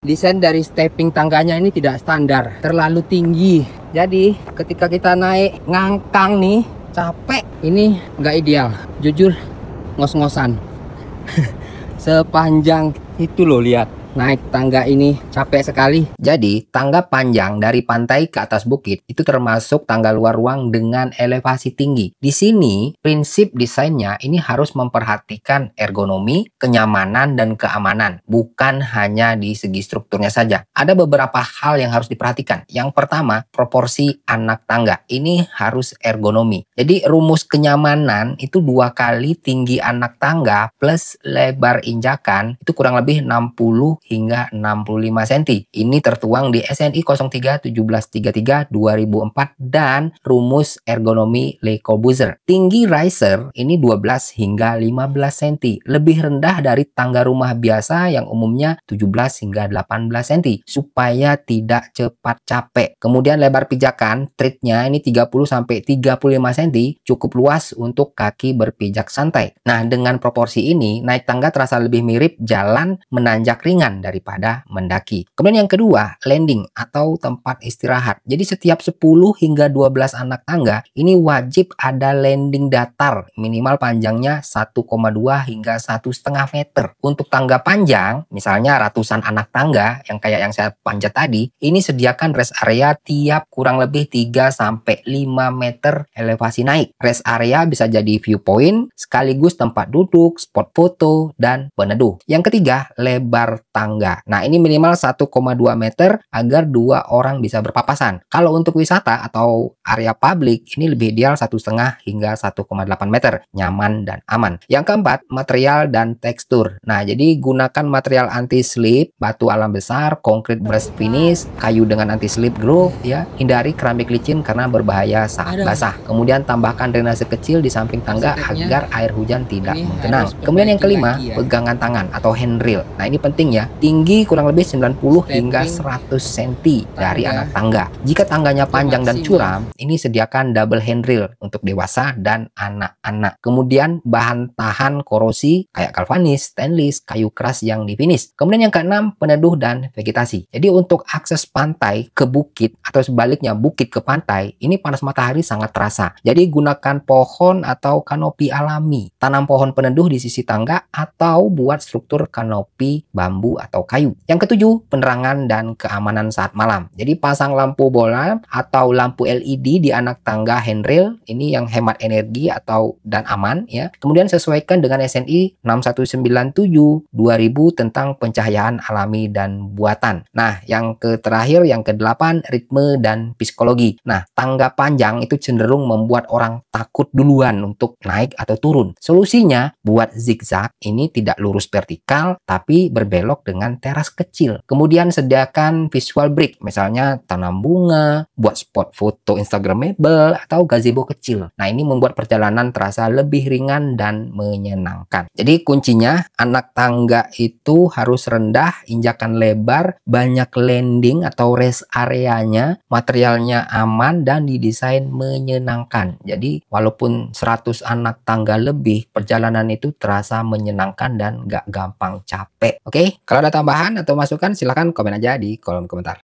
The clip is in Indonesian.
Desain dari stepping tangganya ini tidak standar, terlalu tinggi. Jadi ketika kita naik ngangkang nih, capek, ini nggak ideal. Jujur ngos-ngosan. Sepanjang itu loh, lihat. Naik tangga ini capek sekali. Jadi tangga panjang dari pantai ke atas bukit itu termasuk tangga luar ruang dengan elevasi tinggi. Di sini prinsip desainnya ini harus memperhatikan ergonomi, kenyamanan, dan keamanan. Bukan hanya di segi strukturnya saja. Ada beberapa hal yang harus diperhatikan. Yang pertama, proporsi anak tangga. Ini harus ergonomi. Jadi rumus kenyamanan itu 2 kali tinggi anak tangga plus lebar injakan itu kurang lebih 60 hingga 65 cm. Ini tertuang di SNI 03-1733-2004 dan rumus ergonomi Le Corbusier. Tinggi riser ini 12 hingga 15 cm. Lebih rendah dari tangga rumah biasa yang umumnya 17 hingga 18 cm supaya tidak cepat capek. Kemudian lebar pijakan treadnya ini 30-35 cm, cukup luas untuk kaki berpijak santai. Nah, dengan proporsi ini naik tangga terasa lebih mirip jalan menanjak ringan daripada mendaki. Kemudian yang kedua, landing atau tempat istirahat. Jadi setiap 10 hingga 12 anak tangga ini wajib ada landing datar, minimal panjangnya 1,2 hingga 1,5 meter. Untuk tangga panjang, misalnya ratusan anak tangga yang kayak yang saya panjat tadi, ini sediakan rest area tiap kurang lebih 3 sampai 5 meter elevasi naik. Rest area bisa jadi viewpoint sekaligus tempat duduk, spot foto, dan peneduh. Yang ketiga, lebar tangga. Nah, ini minimal 1,2 meter agar 2 orang bisa berpapasan. Kalau untuk wisata atau area publik, ini lebih ideal 1,5 hingga 1,8 meter. Nyaman dan aman. Yang keempat, material dan tekstur. Nah, jadi gunakan material anti-slip, batu alam besar, konkrit brush finish, kayu dengan anti-slip groove, ya. Hindari keramik licin karena berbahaya saat basah. Kemudian tambahkan drainase kecil di samping tangga agar air hujan tidak menggenang. Kemudian yang kelima, pegangan tangan atau handrail. Nah, ini penting ya. Tinggi kurang lebih 90 hingga 100 cm dari anak tangga. Jika tangganya panjang dan curam, ini sediakan double handrail untuk dewasa dan anak-anak. Kemudian bahan tahan korosi kayak galvanis, stainless, kayu keras yang difinish. Kemudian yang keenam, peneduh dan vegetasi. Jadi untuk akses pantai ke bukit atau sebaliknya bukit ke pantai, ini panas matahari sangat terasa. Jadi gunakan pohon atau kanopi alami. Tanam pohon peneduh di sisi tangga atau buat struktur kanopi bambu atau kayu. Yang ketujuh, penerangan dan keamanan saat malam. Jadi pasang lampu bola atau lampu LED di anak tangga handrail, ini yang hemat energi dan aman ya. Kemudian sesuaikan dengan SNI 6197/2000 tentang pencahayaan alami dan buatan. Nah, yang terakhir, yang ke-8, ritme dan psikologi. Nah, tangga panjang itu cenderung membuat orang takut duluan untuk naik atau turun. Solusinya buat zigzag, ini tidak lurus vertikal tapi berbelok dengan teras kecil. Kemudian sediakan visual break, misalnya tanam bunga, buat spot foto instagramable, atau gazebo kecil. Nah, ini membuat perjalanan terasa lebih ringan dan menyenangkan. Jadi kuncinya, anak tangga itu harus rendah, injakan lebar, banyak landing atau rest areanya, materialnya aman, dan didesain menyenangkan. Jadi walaupun 100 anak tangga lebih, perjalanan itu terasa menyenangkan dan gak gampang capek. Oke, kalau ada tambahan atau masukan silahkan komen aja di kolom komentar.